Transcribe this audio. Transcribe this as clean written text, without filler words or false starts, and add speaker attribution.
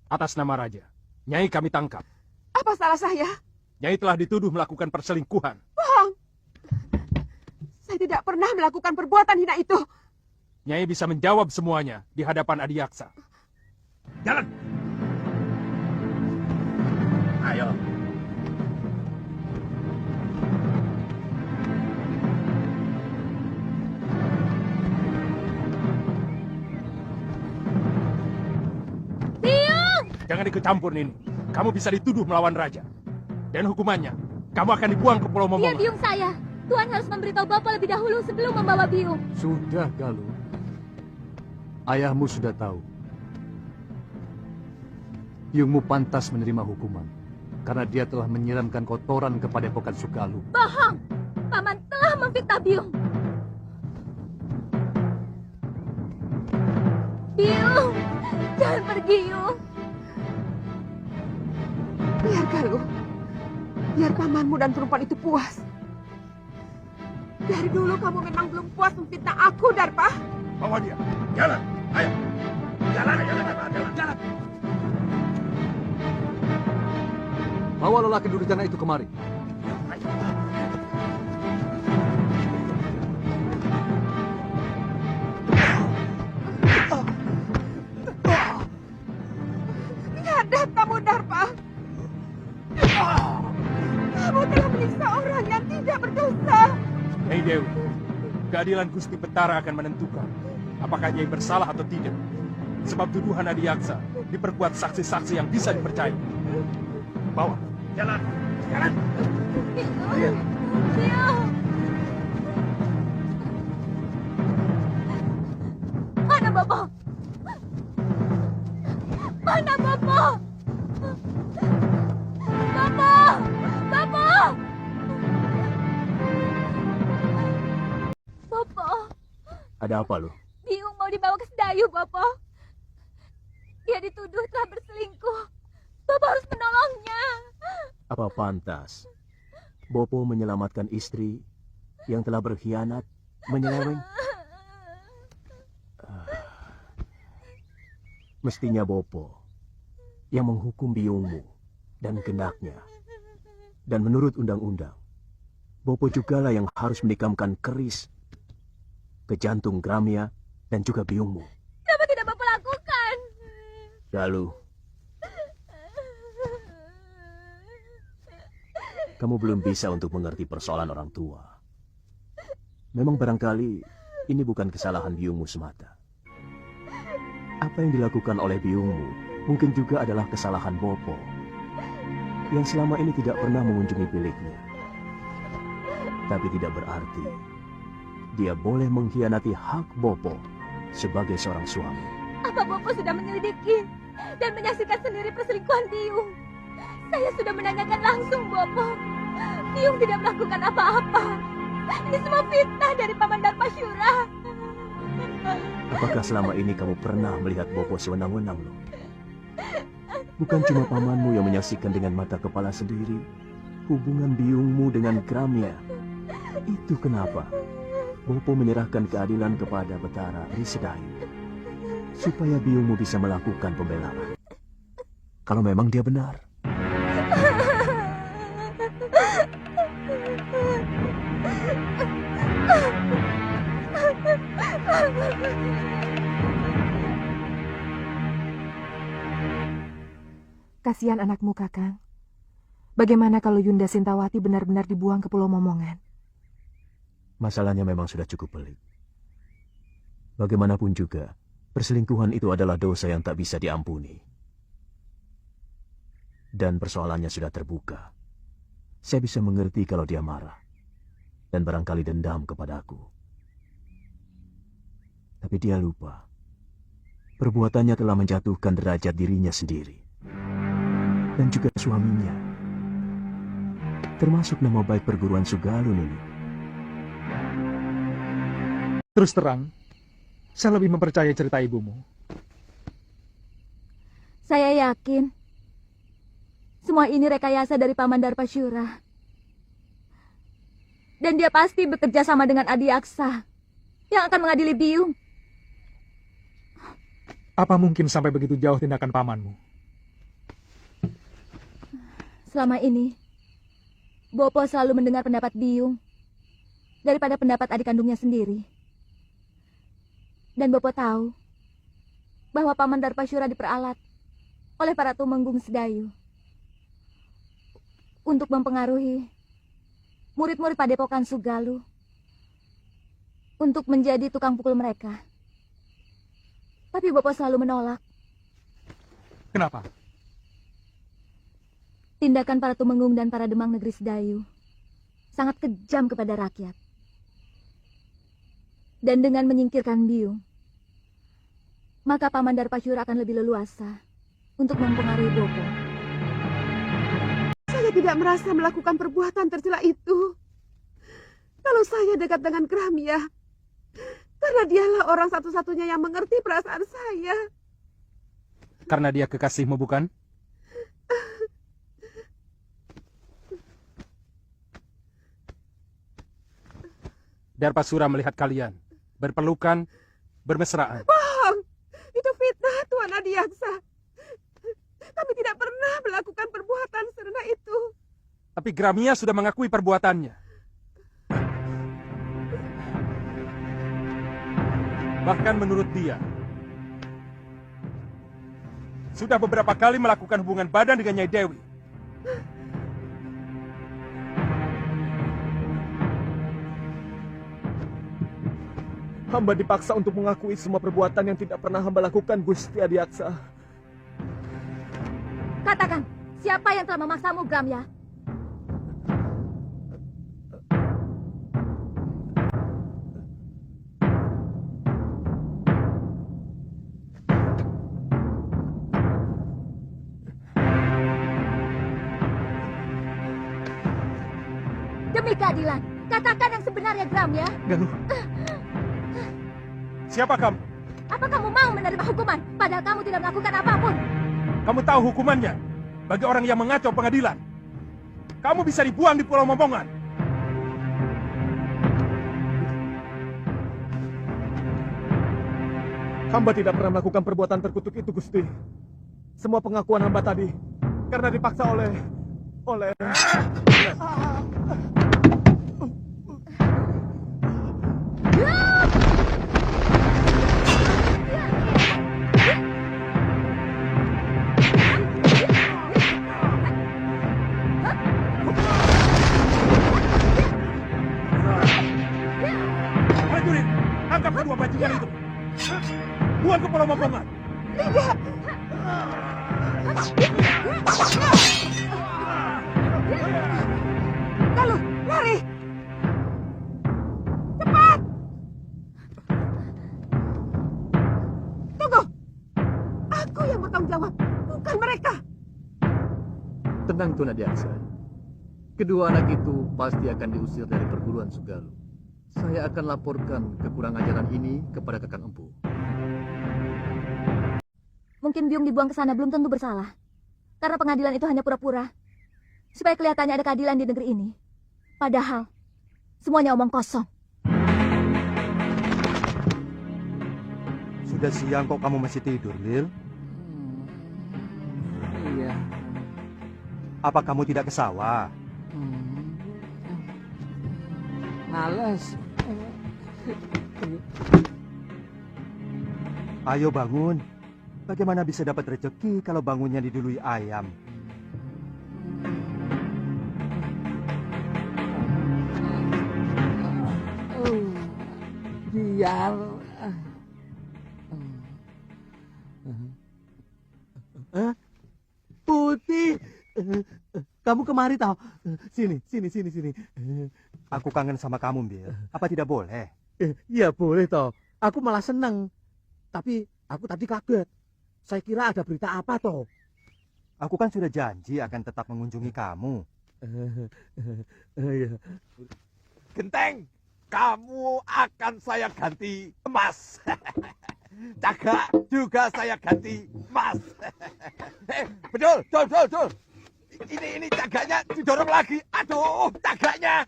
Speaker 1: Atas nama Raja, Nyai kami tangkap.
Speaker 2: Apa salah saya?
Speaker 1: Nyai telah dituduh melakukan perselingkuhan.
Speaker 2: Bohong. Saya tidak pernah melakukan perbuatan hina itu.
Speaker 1: Nyai bisa menjawab semuanya di hadapan Adiaksa. Jalan! Ayo.
Speaker 3: Biung!
Speaker 1: Jangan ikut campur, Nini. Kamu bisa dituduh melawan Raja. Dan hukumannya, kamu akan dibuang ke Pulau
Speaker 3: Dia
Speaker 1: Momongan.
Speaker 3: biung saya. Tuan harus memberitahu Bapak lebih dahulu sebelum membawa biung.
Speaker 4: Sudah, Galuh. Ayahmu sudah tahu. Biungmu pantas menerima hukuman karena dia telah menyiramkan kotoran kepada Padepokan Sugaluh.
Speaker 3: Bohong! Paman telah memfitnah biung. Biung! Jangan pergi, Yung.
Speaker 2: Biar Galuh. Biar pamanmu dan perempuan itu puas. Dari dulu kamu memang belum puas memfitnah aku, Darpa.
Speaker 1: Bawa dia. Jalan. Ayo. Jalan, jalan.
Speaker 4: Bawa lelaki durjana itu kemari.
Speaker 2: Biadab kamu, Darpa. Kamu telah menyiksa orang yang tidak berdosa.
Speaker 1: Nyai Dewi, keadilan Gusti Betara akan menentukan apakah Nyai bersalah atau tidak. Sebab tuduhan Adiaksa diperkuat saksi-saksi yang bisa dipercaya. Bawa. Jalan. Jalan.
Speaker 3: Biung! Biung! Mana Bapak? Mana Bapak? Bapak! Bapak! Bapak!
Speaker 4: Ada apa, lu?
Speaker 3: Biung mau dibawa ke Sedayu, Bapak. Dia dituduh telah berselingkuh. Bapak harus menolongnya.
Speaker 5: Apa pantas Bopo menyelamatkan istri yang telah berkhianat, menyeleweng? Mestinya Bopo yang menghukum biungmu dan genaknya. Dan menurut undang-undang, Bopo jugalah yang harus menikamkan keris ke jantung Gramia dan juga biungmu.
Speaker 3: Kenapa tidak Bapak lakukan?
Speaker 5: Galuh, kamu belum bisa untuk mengerti persoalan orang tua. Memang barangkali ini bukan kesalahan biungmu semata. Apa yang dilakukan oleh biungmu mungkin juga adalah kesalahan Bopo yang selama ini tidak pernah mengunjungi biliknya. Tapi tidak berarti dia boleh mengkhianati hak Bopo sebagai seorang suami.
Speaker 3: Apa Bapak sudah menyelidiki dan menyaksikan sendiri perselingkuhan Biung? Saya sudah menanyakan langsung, Bapak. Biung tidak melakukan apa-apa. Ini semua fitnah dari Paman Darpasyura.
Speaker 5: Apakah selama ini kamu pernah melihat Bopo sewenang-wenang, loh? Bukan cuma pamanmu yang menyaksikan dengan mata kepala sendiri hubungan biungmu dengan Gramia. Itu kenapa Bopo menyerahkan keadilan kepada Betara di Sedayu, supaya biungmu bisa melakukan pembelaan. Kalau memang dia benar.
Speaker 2: Kasihan anakmu, Kakang. Bagaimana kalau Yunda Sintawati benar-benar dibuang ke Pulau Momongan?
Speaker 5: Masalahnya memang sudah cukup pelik. Bagaimanapun juga, perselingkuhan itu adalah dosa yang tak bisa diampuni. Dan persoalannya sudah terbuka. Saya bisa mengerti kalau dia marah. Dan barangkali dendam kepadaku. Tapi dia lupa. Perbuatannya telah menjatuhkan derajat dirinya sendiri. Dan juga suaminya. Termasuk nama baik perguruan Sugaluh ini.
Speaker 1: Terus terang, saya lebih mempercayai cerita ibumu.
Speaker 3: Saya yakin semua ini rekayasa dari Paman Darpasyura. Dan dia pasti bekerja sama dengan Adiaksa yang akan mengadili Biung.
Speaker 1: Apa mungkin sampai begitu jauh tindakan pamanmu?
Speaker 3: Selama ini, Bopo selalu mendengar pendapat Biung daripada pendapat adik kandungnya sendiri. Dan Bopo tahu bahwa Paman Darpasyura diperalat oleh para tumenggung Sedayu untuk mempengaruhi murid-murid Padepokan Sugalu untuk menjadi tukang pukul mereka. Tapi Bopo selalu menolak.
Speaker 1: Kenapa?
Speaker 3: Tindakan para tumenggung dan para demang negeri Sedayu sangat kejam kepada rakyat. Dan dengan menyingkirkan Biung, maka Paman Darpasyura akan lebih leluasa untuk mempengaruhi Bopo.
Speaker 2: Saya tidak merasa melakukan perbuatan tercela itu. Kalau saya dekat dengan Gramia, karena dialah orang satu-satunya yang mengerti perasaan saya.
Speaker 1: Karena dia kekasihmu, bukan? Darpasura melihat kalian berpelukan, bermesraan.
Speaker 2: Bohong! Itu fitnah, Tuan Adiaksa. Kami tidak pernah melakukan perbuatan serendah itu.
Speaker 1: Tapi Gramia sudah mengakui perbuatannya. Bahkan menurut dia, sudah beberapa kali melakukan hubungan badan dengan Nyai Dewi.
Speaker 5: Hamba dipaksa untuk mengakui semua perbuatan yang tidak pernah hamba lakukan, Gusti Adiaksa.
Speaker 3: Katakan, siapa yang telah memaksamu, Gramya? Demi keadilan, katakan yang sebenarnya, Gramya.
Speaker 5: Galuh.
Speaker 1: Siapa kamu?
Speaker 3: Apa kamu mau menerima hukuman, padahal kamu tidak melakukan apapun?
Speaker 1: Kamu tahu hukumannya bagi orang yang mengacau pengadilan. Kamu bisa dibuang di Pulau Momongan.
Speaker 5: Hamba tidak pernah melakukan perbuatan terkutuk itu, Gusti. Semua pengakuan hamba tadi karena dipaksa oleh...
Speaker 1: Prajurit, angkat kedua bajingan itu. Buang ke Pulau Momongan.
Speaker 2: Tidak! Galuh, lari! Cepat! Tunggu! Aku yang bertanggung jawab, bukan mereka!
Speaker 4: Tenang, Tuan Adiaksa. Kedua anak itu pasti akan diusir dari perguruan Sugalu. Saya akan laporkan kekurang ajaran ini kepada Kakang Empu.
Speaker 3: Mungkin Biung dibuang ke sana belum tentu bersalah. Karena pengadilan itu hanya pura-pura. Supaya kelihatannya ada keadilan di negeri ini. Padahal, semuanya omong kosong.
Speaker 6: Sudah siang kok kamu masih tidur, Lil?
Speaker 7: Iya.
Speaker 6: Apa kamu tidak ke sawah?
Speaker 7: Males.
Speaker 6: Ayo bangun. Bagaimana bisa dapat rezeki kalau bangunnya didului ayam?
Speaker 7: Biar. Putih. Kamu kemari tau? Sini.
Speaker 6: Aku kangen sama kamu, Bil. Apa tidak boleh?
Speaker 7: Iya boleh toh. Aku malah seneng. Tapi aku tadi kaget. Saya kira ada berita apa toh?
Speaker 6: Aku kan sudah janji akan tetap mengunjungi kamu.
Speaker 7: Iya.
Speaker 8: Genteng, kamu akan saya ganti emas. Cagak juga saya ganti emas. Betul. Ini cagaknya didorong lagi. Aduh, cagaknya.